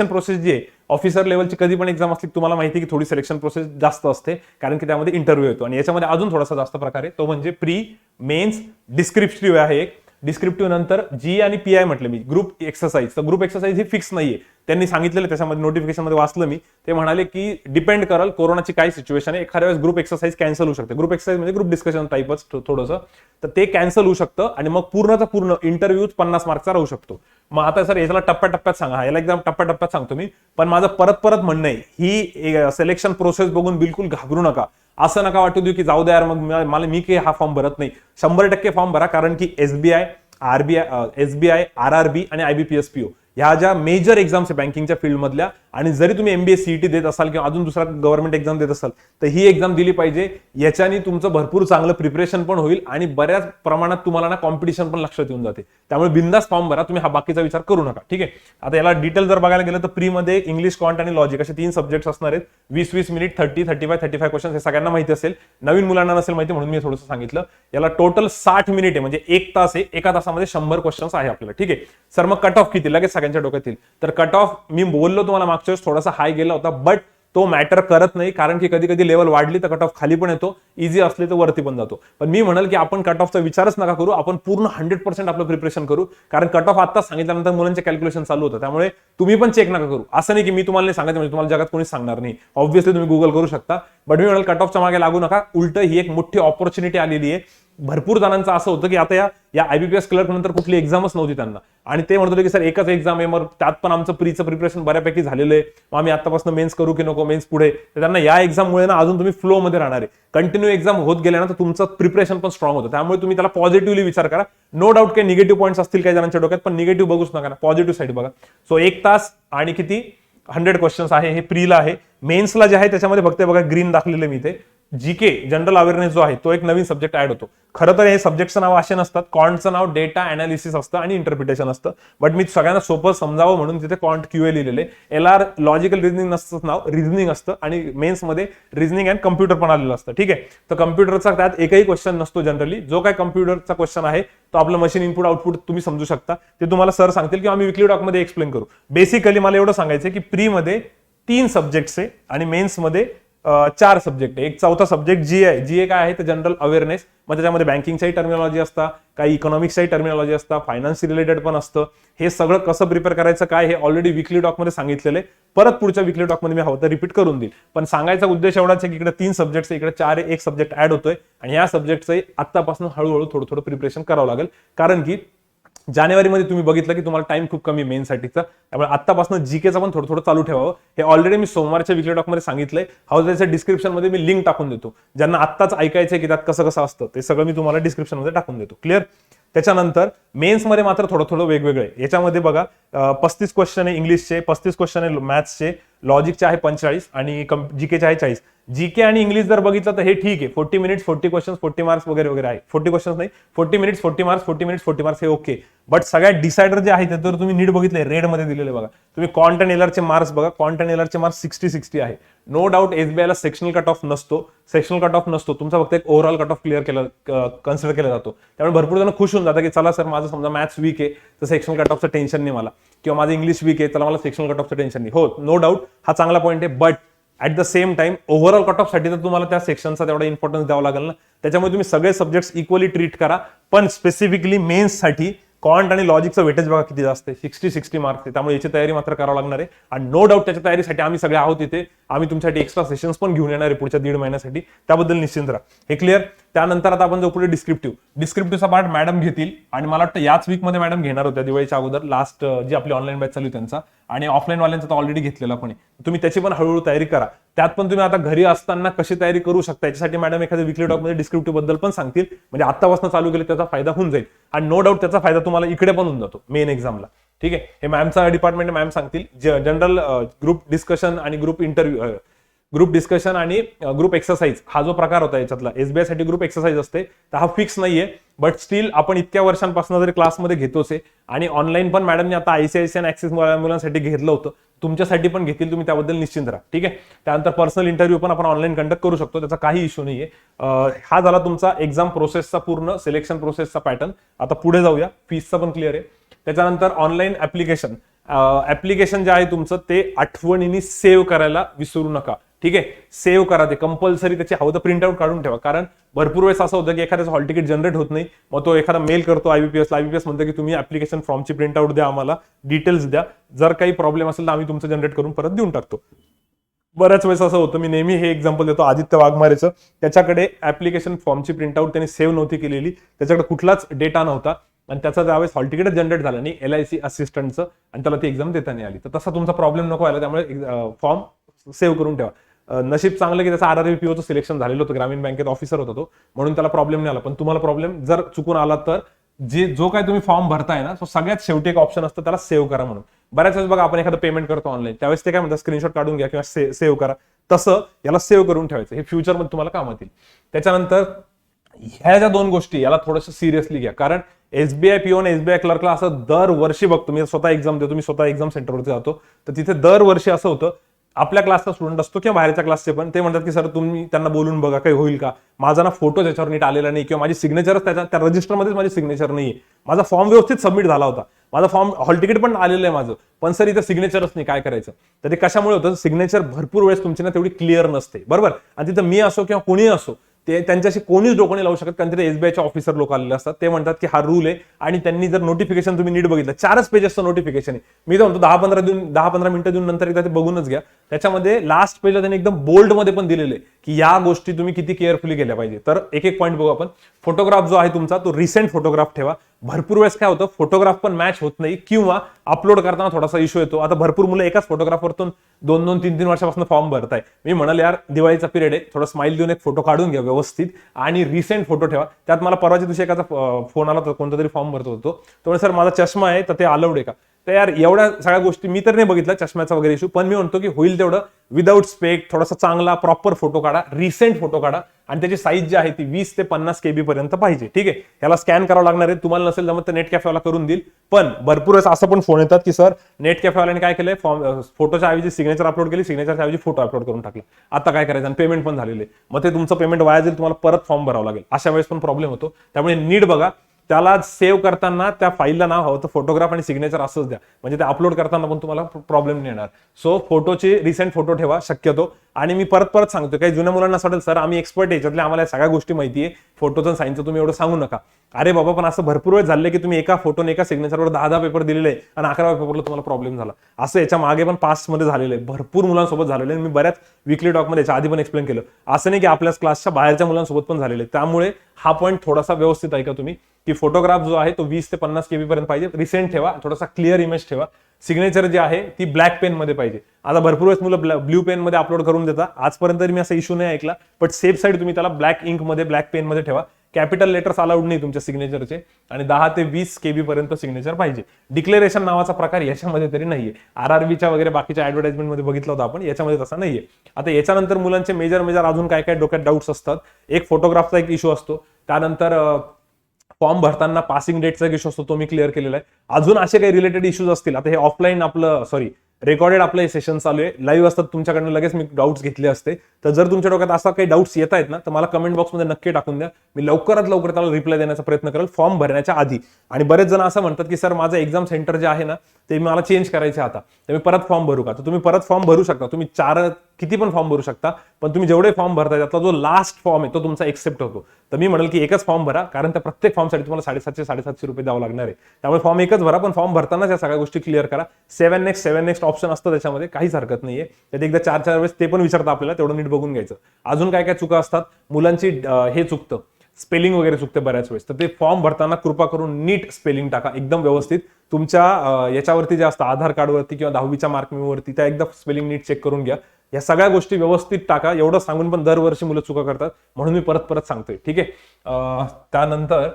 प्रोसेस जी आहे ऑफिसर लेवलची कधी पण एक्झाम असली तुम्हाला माहिती की थोडी सिलेक्शन प्रोसेस जास्त असते, कारण की त्यामध्ये इंटरव्ह्यू येतो. आणि याच्यामध्ये अजून थोडासा जास्त प्रकार आहे, तो म्हणजे प्री, मेन्स, डिस्क्रिप्टिव्ह आहे एक. डिस्क्रिप्टिव्ह नंतर जी आणि पीआय म्हटलं मी, ग्रुप एक्सरसाइज. तर ग्रुप एक्सरसाइज ही फिक्स नाहीये, त्यांनी सांगितलेलं त्याच्यामध्ये नोटिफिकेशन मध्ये वाचलं मी. ते म्हणाले की डिपेंड करल कोरोनाची काय सिच्युएशन आहे, एखाद्या वेळेस ग्रुप एक्सरसाइज कॅन्सल होऊ शकते. ग्रुप एक्सरसाइज म्हणजे ग्रुप डिस्कशन टाईपच थोडंसं, तर ते कॅन्सल होऊ शकतं आणि मग पूर्णचा पूर्ण इंटरव्ह्यू 50 मार्कचा राहू शकतो. मग आता सर याला टप्प्याटप्प्यात सांगा, याला एकदम टप्प्याटप्प्यात सांगतो मी. पण माझं परत म्हणणं आहे, ही सिलेक्शन प्रोसेस बघून बिलकुल घाबरू नका. असं नका वाटू देऊ की जाऊ द्या यार मग मी काही हा फॉर्म भरत नाही. 100% फॉर्म भरा. कारण की एसबीआय, आरबीआय, एसबीआय, आरआरबी आणि आयबीपीएस पीओ ह्या ज्या मेजर एक्झाम्स आहे बँकिंगच्या फील्डमधल्या, आणि जरी तुम्ही MBA CET देत असाल किंवा अजून दुसरा गव्हर्नमेंट एक्झाम देत असाल तर ही एक्झाम दिली पाहिजे. याच्याने तुमचं भरपूर चांगलं प्रिपरेशन पण होईल आणि बऱ्याच प्रमाणात तुम्हाला ना कॉम्पिटिशन पण लक्षात येऊन जाते. त्यामुळे बिंदास फॉर्म भरा, तुम्ही हा बाकीचा विचार करू नका. ठीक आहे. आता याला डिटेल जर बघायला गेलं तर प्री मध्ये इंग्लिश, क्वांट आणि लॉजिक असे 3 सब्जेक्ट्स असणार आहेत. 20-20 मिनिट, 30-35 क्वेश्चन, हे सगळ्यांना माहिती असेल. नवीन मुलांना नसेल माहिती म्हणून मी थोडंसं सांगितलं. याला टोटल 60 मिनिट आहे, म्हणजे 1 तास आहे. एका तासामध्ये 100 क्वेश्चन्स आहे आपल्याला. ठीक आहे. सर मग कट ऑफ किती, लगेच सगळ्यांच्या डोक्यात येईल. तर कट ऑफ मी बोललो तुम्हाला मागच्या वेळेस थोडासा हाय गेला होता, बट तो मॅटर करत नाही, कारण की कधी कधी लेवल वाढली तर कट ऑफ खाली पण येतो, इझी असले तर वरती पण जातो. पण मी म्हणाल की आपण कट ऑफचा विचारच नका करू, आपण पूर्ण 100% आपलं प्रिपरेशन करू, कारण कट ऑफ आता सांगितल्यानंतर मुलांचे कॅल्क्युलेशन चालू होतं. त्यामुळे तुम्ही पण चेक नका करू. असं नाही की मी तुम्हाला नाही सांगायचं म्हणजे तुम्हाला जगात कोणीच सांगणार नाही, ऑब्व्हियसली तुम्ही गुगल करू शकता. बट मी म्हणाल कट ऑफच्या मागे लागू नका. उलट ही एक मोठी ऑपॉर्च्युनिटी आलेली आहे. भरपूर जणांचं असं होतं की आता या IBPS क्लर्क नंतर कुठली एक्झामच नव्हती त्यांना, आणि ते म्हणत होते की सर एकच एक्झाम आहे, मग त्यात पण आमचं प्रीचं प्रिपरेशन बऱ्यापैकी झालेलं आहे, मग आम्ही आतापासून मेन्स करू की नको, मेन्स पुढे. तर त्यांना या एक्झाममुळे ना अजून तुम्ही फ्लो मध्ये राहणार आहे. कंटिन्यू एक्झाम होत गेल्या ना तर तुमचं प्रिपरेशन पण स्ट्रॉंग होतं. त्यामुळे तुम्ही त्याला पॉझिटिव्हली विचार करा. नो डाऊट काही निगेटिव्ह पॉईंट्स असतील काही जणांच्या डोक्यात, पण निगेटिव्ह बघूच नका, पॉझिटिव्ह साईड बघा. सो 1 तास आणि किती 100 क्वेश्चन्स आहे, हे प्रीला आहे. मेन्सला जे आहे त्याच्यामध्ये फक्त बघा ग्रीन दाखलेलं मी ते जीके जनरल अवेअरनेस जो आहे तो एक नवीन सब्जेक्ट ऍड होतो. खरं तर हे सब्जेक्टचं नाव असे नसतात, क्वांटचं नाव डेटा अनालिसिस असतं आणि इंटरप्रिटेशन असतं, बट मी सगळ्यांना सोपं समजावं म्हणून तिथे क्वांट QA लिहिलेले. LR लॉजिकल रिझनिंग नसतं नाव, रिझनिंग असतं, आणि मेन्समध्ये रिझनिंग अँड कम्प्युटर पण आलेलं असतं. ठीक आहे. तर कम्प्युटरचा त्यात एकही क्वेश्चन नसतो जनरली. जो काय कम्प्युटरचा क्वेश्चन आहे तो आपलं मशीन इनपुट आउटपुट तुम्ही समजू शकता, ते तुम्हाला सर सांगतील किंवा आम्ही विकली डॉकमध्ये एक्सप्लेन करू. बेसिकली मला एवढं सांगायचं की प्री मध्ये 3 सब्जेक्ट्स आहे आणि मेन्समध्ये 4 सब्जेक्ट आहे. एक चौथा सब्जेक्ट GA काय आहे तर जनरल अवेअरनेस. मग त्याच्यामध्ये बँकिंगच्याही टर्मिनॉलॉजी असतं, काही इकॉनॉमिक्सच्याही टर्मिनॉलॉजी असतं, फायनान्स रिलेटेड पण असतं. हे सगळं कसं प्रिपेअर करायचं काय हे ऑलरेडी विकली डॉकमध्ये सांगितलेलं आहे. परत पुढच्या विकली डॉकमध्ये मी हवं तर रिपीट करून देईल. पण सांगायचा उद्देश एवढाच आहे की इकडे 3 सब्जेक्ट्स, इकडे 4 आहे, एक सब्जेक्ट ऍड होतोय, आणि या सब्जेक्टचं आत्तापासून हळूहळू थोडं प्रिपरेशन करावं लागेल. कारण की जानेवारीमध्ये तुम्ही बघितलं की तुम्हाला टाइम खूप कमी मेनसाठीचा, त्यामुळे आत्तापासून जीकेचं पण थोडं चालू ठेवावं. हे ऑलरेडी मी सोमवारच्या विकली टॉकमध्ये सांगितलंय. त्याच्या डिस्क्रिप्शनमध्ये मी लिंक टाकून देतो. ज्यांना आत्ताच ऐकायचंय की त्यात कसं कसं असतं ते सगळं मी तुम्हाला डिस्क्रिप्शनमध्ये टाकून देतो. क्लिअर. त्याच्यानंतर मेन्समध्ये मात्र थोडं वेगवेगळं आहे. याच्यामध्ये बघा 35 क्वेश्चन आहे इंग्लिशचे, 35 क्वेश्चन आहे मॅथ्सचे, लॉजिकचे आहे 45 आणि जीकेचे आहे 40. जीके आणि इंग्लिश जर बघितलं तर हे ठीक आहे, 40 मिनिट्स 40 क्वेश्चन्स 40 मार्क्स वगैरे वगैरे आहे. 40 क्वेश्चन्स नाही, 40 मिनिट्स 40 मार्क्स, 40 मिनिट्स 40 मार्क्स, हे ओके. बट सगळ्यात डिसायडर जे आहे ते तर तुम्ही नीट बघितले रेड मध्ये दिलेले बघा. तुम्ही क्वांट आणि एलआरचे मार्क्स बघा, क्वांट आणि एलआरचे मार्क्स 60 आहे. नो डाऊट SBI ला सेक्शनल कट ऑफ नसतो, तुमचा फक्त एक overall cut off clear consider केला जातो. त्यामुळे भरपूर जण खुश होऊन जातात की चला सर माझं समजा मॅथ्स वीक आहे तर सेक्शनल कट ऑफचं टेन्शन नाही मला, किंवा माझं इंग्लिश वीक आहे तर मला सेक्शनल कट ऑफचं टेन्शन नाही. हो, नो डाऊट हा चांगला पॉईंट आहे, but at the same time overall cut off साठी तर तुम्हाला त्या सेक्शनचा तेवढा इम्पॉर्टन्स द्यावा लागेल ना. त्याच्यामुळे तुम्ही सगळे सब्जेक्ट्स इक्वली ट्रीट करा, पण स्पेसिफिकली मेन्ससाठी क्वांट आणि लॉजिकचं वेटेज बघा किती जास्त आहे, 60 मार्क्स आहे. त्यामुळे याची तयारी मात्र करावं लागणार आहे. आणि नो डाऊट त्याच्या तयारीसाठी आम्ही सगळे आहोत इथे. आम्ही तुमच्यासाठी एक्स्ट्रा सेशन्स पण घेऊन येणार आहे पुढच्या 1.5 महिन्यासाठी, त्याबद्दल निश्चिंत राहा. हे क्लिअर. त्यानंतर आता आपण जो पुढे डिस्क्रिप्टिव्हचा पार्ट मॅडम घेतील, आणि मला वाटतं याच वीकमध्ये मॅडम घेणार होत्या दिवाळीच्या अगोदर, लास्ट जी आपली ऑनलाईन बॅच चालू त्यांचा, आणि ऑफलाईन वाल्यांचा तर ऑलरेडी घेतलेला पण आहे. तुम्ही त्याची पण हळूहळू तयारी करा. त्यात पण तुम्ही आता घरी असताना कशी तयारी करू शकता याच्यासाठी मॅडम एखाद्या विकली टॉकमध्ये डिस्क्रिप्टिव्ह बद्दल पण सांगतील, म्हणजे आत्तापासून चालू केले त्याचा फायदा होऊन जाईल. आणि नो डाऊट त्याचा फायदा तुम्हाला इकडे पण होऊन जातो मेन एक्झामला. ठीक आहे. हे मॅमचा डिपार्टमेंट मॅम सांगतील. जनरल ग्रुप डिस्कशन आणि ग्रुप डिस्कशन आणि ग्रुप एक्सरसाइज हा जो प्रकार होता याच्यातला, SBI साठी ग्रुप एक्सरसाइज असते, तर हा फिक्स नाहीये. बट स्टील आपण इतक्या वर्षांपासून जरी क्लासमध्ये घेतोच आहे, आणि ऑनलाईन पण मॅडमने आता ICICI आणि ऍक्सिस मुलांसाठी घेतलं होतं, तुमच्यासाठी पण घेतील, तुम्ही त्याबद्दल निश्चिंत राहा. ठीक आहे. त्यानंतर पर्सनल इंटरव्ह्यू पण आपण ऑनलाईन कंडक्ट करू शकतो, त्याचा काही इश्यू नाहीये. हा झाला तुमचा एक्झाम प्रोसेसचा पूर्ण सिलेक्शन प्रोसेसचा पॅटर्न. आता पुढे जाऊया, फीसचा पण क्लिअर आहे. त्याच्यानंतर ऑनलाईन ऍप्लिकेशन जे आहे तुमचं ते आठवणीने सेव्ह करायला विसरू नका. ठीक आहे. सेव्ह करा ते कंपल्सरी, त्याची हवं तर प्रिंटआउट काढून ठेवा. कारण भरपूर वेळेस असं होतं की एखाद्याचं हॉल तिकीट जनरेट होत नाही, मग तो एखादा मेल करतो IBPS म्हणतो की तुम्ही ऍप्लिकेशन फॉर्मची प्रिंटआउट द्या, आम्हाला डिटेल्स द्या, जर काही प्रॉब्लेम असेल तर आम्ही तुमचं जनरेट करून परत देऊन टाकतो. बऱ्याच वेळेस असं होतं, मी नेहमी हे एक्झाम्पल देतो आदित्य वाघमारेचं. त्याच्याकडे ऍप्लिकेशन फॉर्मची प्रिंटआउट त्यांनी सेव्ह नव्हती केलेली, त्याच्याकडे कुठलाच डेटा नव्हता, आणि त्याचा त्यावेळेस हॉल तिकीट जनरेट झालं नाही LIC असिस्टंटचं, आणि त्याला ती एक्झाम देता नाही आली. तर तसा तुमचा प्रॉब्लेम नको व्हायला, त्यामुळे फॉर्म सेव्ह करून ठेवा. नशीब चांगलं की त्याचा RRBPOचं सिलेक्शन झालेलं होतं, ग्रामीण बँकेत ऑफिसर होता तो, म्हणून त्याला प्रॉब्लेम नाही आला. पण तुम्हाला प्रॉब्लेम जर चुकून आला तर जो काय तुम्ही फॉर्म भरताय ना, तो सगळ्यात शेवटी एक ऑप्शन असतं त्याला सेव्ह करा म्हणून. बऱ्याच वेळेस बघा आपण एखादं पेमेंट करतो ऑनलाईन, त्यावेळेस ते काय म्हणतात स्क्रीनशॉट काढून घ्या किंवा सेव्ह करा, तसं याला सेव्ह करून ठेवायचं, हे फ्युचरमध्ये तुम्हाला कामात येईल. त्याच्यानंतर ह्या ज्या दोन गोष्टी याला थोडंसं सिरियसली घ्या, कारण एसबीआय पीओ आणि एसबीआय क्लर्कला असं दरवर्षी बघतो, मी स्वतः एक्झाम देतो, मी स्वतः एक्झाम सेंटरवरती जातो, तर तिथे दरवर्षी असं होतं, आपल्या क्लासचा स्टुडंट असतो किंवा बाहेरच्या क्लासचे पण, ते म्हणतात की सर तुम्ही त्यांना बोलून बघा काही होईल का, माझा ना फोटो त्याच्यावर नीट आलेला नाही किंवा माझी सिग्नेचरच त्या रजिस्टरमध्येच माझी सिग्नेचर नाहीये, माझा फॉर्म व्यवस्थित सबमिट झाला होता, माझा फॉर्म हॉल तिकीट पण आलेलं आहे माझं, पण सर इथं सिग्नेचरच नाही, काय करायचं. तर ते कशामुळे होतं, सिग्नेचर भरपूर वेळेस तुमची ना तेवढी क्लिअर नसते, बरोबर. आणि तिथं मी असो किंवा कोणी असो, ते त्यांच्याशी कोणीच डोकं नाही लावू शकत, कारण तिथे एसबीआयचे ऑफिसर लोक आलेले असतात, ते म्हणतात की हा रूल आहे. आणि त्यांनी जर नोटिफिकेशन तुम्ही नीट बघितलं, 4च पेजेसचं नोटिफिकेशन आहे, मी तर म्हणतो 10-15 मिनिटं देऊन नंतर एकदा ते बघूनच घ्या. त्याच्यामध्ये लास्ट पेजला त्यांनी एकदम बोल्ड मध्ये पण दिलेले की या गोष्टी तुम्ही किती केअरफुली केल्या पाहिजे. तर एक एक पॉईंट बघू आपण. फोटोग्राफ जो आहे तुमचा तो रिसेंट फोटोग्राफ ठेवा. भरपूर वेळेस काय होतं, फोटोग्राफ पण मॅच होत नाही किंवा अपलोड करताना थोडासा इश्यू येतो. आता भरपूर मुलं एकाच फोटोग्राफवरतून 2-2, 3-3 वर्षापासून फॉर्म भरताय. मी म्हणाल यार दिवाळीचा पिरियड आहे, थोडा स्माइल देऊन एक फोटो काढून घ्या व्यवस्थित आणि रिसेंट फोटो ठेवा. त्यात मला परवाच्या दिवशी एकाचा फोन आला होता, कोणता तरी फॉर्म भरतो होतो, तो सर माझा चष्मा आहे तर ते अलाउड आहे का. तर यार एवढ्या सगळ्या गोष्टी मी तर नाही बघितल्या चष्म्याचा वगैरे इश्यू, पण मी म्हणतो की होईल तेवढं विदाऊट स्पेक थोडासा चांगला प्रॉपर फोटो काढा, रिसेंट फोटो काढा आणि त्याची साईज जी आहे ती 20 ते 50 KB पर्यंत पाहिजे. ठीक आहे, याला स्कॅन करावं लागणार आहे, तुम्हाला नसेल जमत तर नेट कॅफेवाला करून देईल. पण भरपूर असं पण फोन येतात की सर नेट कॅफेवाल्याने काय केलंय, फोटोच्या ऐवजी सिग्नेचर अपलोड केली, सिग्नेचरच्या ऐवजी फोटो अपलोड करून टाकला, आता काय करायचं, आणि पेमेंट पण झालेले, मग ते तुमचं पेमेंट वाया जाईल, तुम्हाला परत फॉर्म भरावा लागेल. अशा वेळेस पण प्रॉब्लेम होतो. त्यामुळे नीट बघा, त्याला सेव्ह करताना त्या फाईलला नाव हवं तर फोटोग्राफ आणि सिग्नेचर असंच द्या, म्हणजे ते अपलोड करताना पण तुम्हाला प्रॉब्लेम नाही येणार. सो फोटोचे रिसेंट फोटो ठेवा शक्यतो. आणि मी परत सांगतो, काही जुन्या मुलांना असं वाटेल सर आम्ही एक्सपर्ट याच्यातले, आम्हाला सगळ्या गोष्टी माहिती आहे, फोटोचं सायन्सचं तुम्ही एवढं सांगू नका. अरे बाबा, पण असं भरपूर वेळ झाले की तुम्ही एका फोटोने एका सिग्नेचरवर 10 पेपर दिलेले आणि 11व्या पेपरला तुम्हाला प्रॉब्लेम झाला. असं याच्या मागे पण पास्टमध्ये झालेलं आहे, भरपूर मुलांसोबत झालेलं आहे. मी बऱ्याच विकली टॉकमध्ये याच्या आधी पण एक्सप्लेन केलं. असं नाही की आपल्याच क्लासच्या बाहेरच्या मुलांसोबत पण झालेलं आहे. त्यामुळे हा पॉईंट थोडासा व्यवस्थित ऐका तुम्ही, की फोटोग्राफ जो आहे तो 20 ते 50 KB पर्यंत पाहिजे, रिसेंट ठेवा, थोडासा क्लिअर इमेज ठेवा. सिग्नेचर जी आहे ती ब्लॅक पेन मध्ये पाहिजे. आता भरपूर वेळेस मुलं ब्ल्यू पेन मध्ये अपलोड करून देतात, आजपर्यंत मी असा इश्यू नाही ऐकला, बट सेफ साईड तुम्ही त्याला ब्लॅक इंक मध्ये ब्लॅक पेन मध्ये ठेवा. कॅपिटल लेटर्स अलाउड नाही तुमच्या सिग्नेचरचे, आणि 10 ते 20 KB पर्यंत सिग्नेचर पाहिजे. डिक्लेरेशन नावाचा प्रकार याच्यामध्ये तरी नाहीये. RRBच्या वगैरे बाकीच्या ऍडव्हर्टाइजमेंट मध्ये बघितलं होतं आपण, याच्यामध्ये तसा नाहीये. आता याच्यानंतर मुलांचे मेजर अजून काय काय डोक्यात डाऊट्स असतात. एक फोटोग्राफचा एक इश्यू असतो, त्यानंतर फॉर्म भरताना पासिंग डेटचा इश्यू असतो, तो मी क्लिअर केलेला आहे. अजून असे काही रिलेटेड इश्यूज असतील, आता हे ऑफलाईन रेकॉर्डेड आपलं सेशन चालू आहे, लाईव्ह असतात, तुमच्याकडनं लगेच मी डाऊट्स घेतले असते. तर जर तुमच्या डोक्यात असा काही डाऊट्स येत आहेत ना, तर मला कमेंट बॉक्समध्ये नक्की टाकून द्या, मी लवकरात लवकर त्याला रिप्लाय देण्याचा प्रयत्न करेल फॉर्म भरण्याच्या आधी. आणि बरेच जण असं म्हणतात की सर माझं एक्झाम सेंटर जे आहे ना ते मला चेंज करायचे आता, तर मी परत फॉर्म भरू का. तर तुम्ही परत फॉर्म भरू शकता, तुम्ही किती पण फॉर्म भरू शकता, पण तुम्ही जेवढे फॉर्म भरताय त्यातला जो लास्ट फॉर्म आहे तो तुमचा एक्सेप्ट होतो. तर मी म्हणेल की एकच फॉर्म भरा, कारण त्या प्रत्येक फॉर्मसाठी तुम्हाला 750 रुपये द्यावं लागणार आहे. त्यामुळे फॉर्म एकच भरा, पण फॉर्म भरतानाच या सगळ्या गोष्टी क्लिअर करा. 7 next ऑप्शन असतं त्याच्यामध्ये, काहीच हरकत नाहीये. त्यात एकदा 4 वेळेस ते पण विचारता आपल्याला, तेवढं नीट बघून घ्यायचं. अजून काय काय चुका असतात मुलांची, हे चुकतं, स्पेलिंग वगैरे चुकते बऱ्याच वेळेस. तर ते फॉर्म भरताना कृपा करून नीट स्पेलिंग टाका, एकदम व्यवस्थित. तुमच्या याच्यावरती जे असतं आधार कार्डवरती किंवा 10वीच्या मार्कवरती, त्या एकदा स्पेलिंग नीट चेक करून घ्या. या सगळ्या गोष्टी व्यवस्थित टाका. एवढं सांगून पण दरवर्षी मुलं चुका करतात, म्हणून मी परत सांगतोय. ठीक आहे. त्यानंतर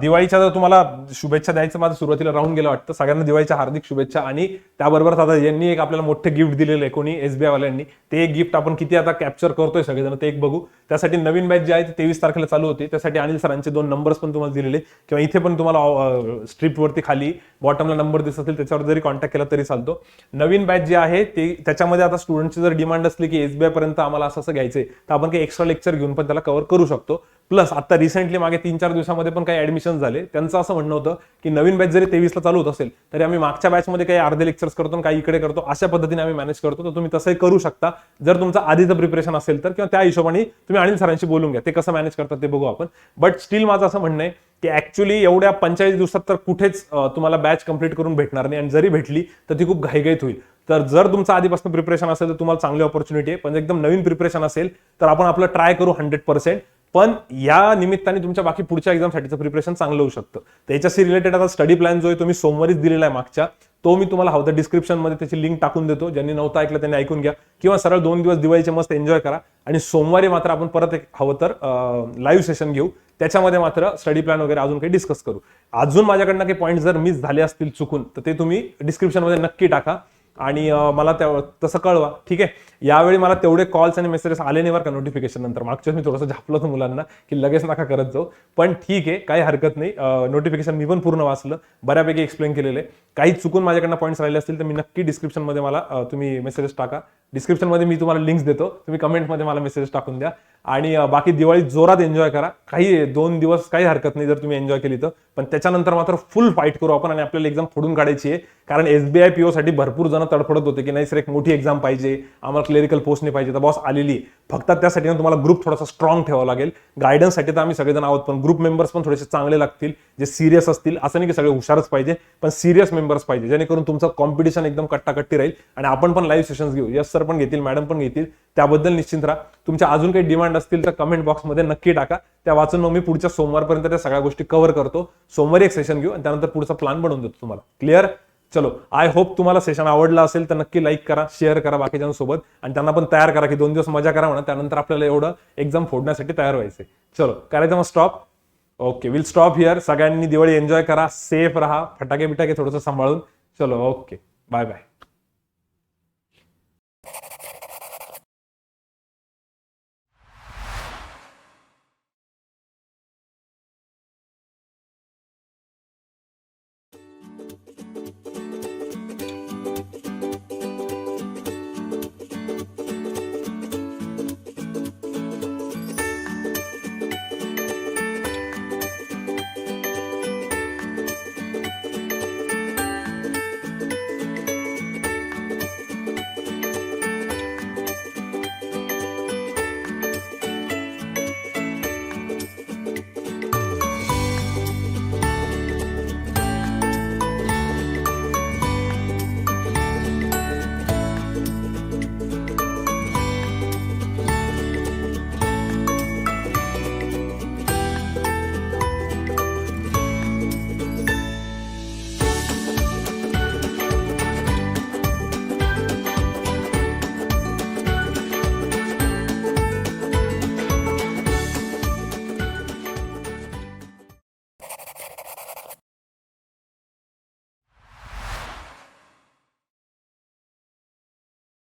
दिवाळीच्या जर तुम्हाला शुभेच्छा द्यायचं माझं सुरुवातीला राहून गेलं वाटतं. सगळ्यांना दिवाळीच्या हार्दिक शुभेच्छा. आणि त्याबरोबरच आता यांनी एक आपल्याला मोठं गिफ्ट दिलेलं आहे कोणी, SBI वाल्यांनी. ते एक गिफ्ट आपण किती आता कॅप्चर करतोय सगळेजण ते एक बघू. त्यासाठी नवीन बॅच जी आहे ती 23 तारखेला चालू होती. त्यासाठी अनिल सरांचे 2 नंबर्स पण तुम्हाला दिलेले, किंवा इथे पण तुम्हाला स्ट्रिपवरती खाली बॉटमला नंबर दिसत असेल त्याच्यावर जरी कॉन्टॅक्ट केला तरी चालतो. नवीन बॅच जी आहे ते त्याच्यामध्ये आता स्टुडंटची जर डिमांड असली की SBI पर्यंत आम्हाला असं घ्यायचंय, तर आपण काही एक्स्ट्रा लेक्चर घेऊन पण त्याला कव्हर करू शकतो. प्लस आता रिसेंटली मागे 3-4 दिवसामध्ये पण काही ऍडमिशन झाले, त्यांचं असं म्हणणं होतं की नवीन बॅच जरी 23ला चालू होत असेल तरी आम्ही मागच्या बॅचमध्ये काही अर्धे लेक्चर्स करतो, काही इकडे करतो, अशा पद्धतीने आम्ही मॅनेज करतो. तर तुम्ही तसंही करू शकता जर तुमचं आधीचं प्रिपरेशन असेल तर, किंवा त्या हिशोबाने तुम्ही अनिल सरांशी बोलून घ्या, ते कसं मॅनेज करतात ते बघू आपण. बट स्टील माझं असं म्हणणं आहे की ऍक्च्युअली एवढ्या 45 दिवसात तर कुठेच तुम्हाला बॅच कंप्लीट करून भेटणार नाही, आणि जरी भेटली तर ती खूप घाईघाईत होईल. तर जर तुमचं आधीपासून प्रिपरेशन असेल तर तुम्हाला चांगली ऑपॉर्च्युनिटी आहे, पण एकदम नवीन प्रिपरेशन असेल तर आपण आपलं ट्राय करू 100%. पण या निमित्ताने तुमच्या बाकी पुढच्या एक्झामसाठीचं प्रिपरेशन चांगलं होऊ शकतं. त्याच्याशी रिलेटेड आता स्टडी प्लॅन जो आहे तो मी सोमवारीच दिलेला आहे मागच्या, तो मी तुम्हाला हवं तर डिस्क्रिप्शनमध्ये त्याची लिंक टाकून देतो. ज्यांनी नव्हतं ऐकलं त्यांनी ऐकून घ्या, किंवा सरळ 2 दिवस दिवाळीचे मस्त एन्जॉय करा. आणि सोमवारी मात्र आपण परत एक हवं तर लाईव्ह सेशन घेऊ, त्याच्यामध्ये मात्र स्टडी प्लॅन वगैरे अजून काही डिस्कस करू. अजून माझ्याकडनं काही पॉईंट जर मिस झाले असतील चुकून, तर ते तुम्ही डिस्क्रिप्शनमध्ये नक्की टाका आणि मला तसं कळवा. ठीक आहे. यावेळी मला तेवढे कॉल्स आणि मेसेजेस आले नाही बरं का नोटिफिकेशन नंतर. मागच्या मी थोडंसं झापलं होतं मुलांना की लगेच नका करत जाऊ, पण ठीक आहे, काही हरकत नाही. नोटिफिकेशन मी पण पूर्ण वाचलं, बऱ्यापैकी एक्सप्लेन केलेलं आहे. काही चुकून माझ्याकडनं पॉईंट्स राहिले असतील तर मी नक्की डिस्क्रिप्शनमध्ये मला तुम्ही मेसेजेस टाका. डिस्क्रिप्शनमध्ये मी तुम्हाला लिंक्स देतो, तुम्ही कमेंटमध्ये मला मेसेज टाकून द्या. आणि बाकी दिवाळी जोरात एन्जॉय करा. काही 2 दिवस काही हरकत नाही जर तुम्ही एन्जॉय केली तर, पण त्याच्यानंतर मात्र फुल फाईट करू आपण आणि आपल्याला एक्झाम फोडून काढायची आहे. कारण SBI PO साठी भरपूर जण तडफडत होते की नाही सर एक मोठी एक्झाम पाहिजे, आम्हाला क्लेरिकल पोस्ट नाही पाहिजे. तर बॉस आलेली. फक्त त्यासाठी तुम्हाला ग्रुप थोडासा स्ट्रॉंग ठेवावा लागेल. गायडन्ससाठी तर आम्ही सगळेजण आहोत, पण ग्रुप मेंबर्स पण थोडेसे चांगले लागतील, जे सिरियस असतील. असं नाही की सगळे हुशारच पाहिजे, पण सिरियस मेंबर्स पाहिजे, जेणेकरून तुमचं कॉम्पिटिशन एकदम कट्टाकट्टी राहील. आणि आपण पण लाईव्ह सेशन्स घेऊ. यस सर पण घेतील, मॅडम पण घेतील, त्याबद्दल निश्चिंत राहा. तुमच्या अजून काही डिमांड असतील तर कमेंट बॉक्समध्ये नक्की टाका, त्या वाचून मग मी पुढच्या सोमवारपर्यंत त्या सगळ्या गोष्टी कव्हर करतो. सोमवारी एक सेशन घेऊ आणि त्यानंतर पुढचा प्लॅन बनवून देतो तुम्हाला. क्लिअर? चलो, आय होप तुम्हाला सेशन आवडला असेल तर नक्की लाईक करा, शेअर करा बाकीच्यांसोबत आणि त्यांना पण तयार करा की 2 दिवस मजा करा म्हणा, त्यानंतर आपल्याला एवढं एक्झाम फोडण्यासाठी तयार व्हायचंय. चलो, करायचं मग stop. Okay, will stop here. सगळ्यांनी दिवाळी एन्जॉय करा, सेफ राहा, फटाके बिटाके थोडंसं सांभाळून. चलो, ओके, बाय बाय.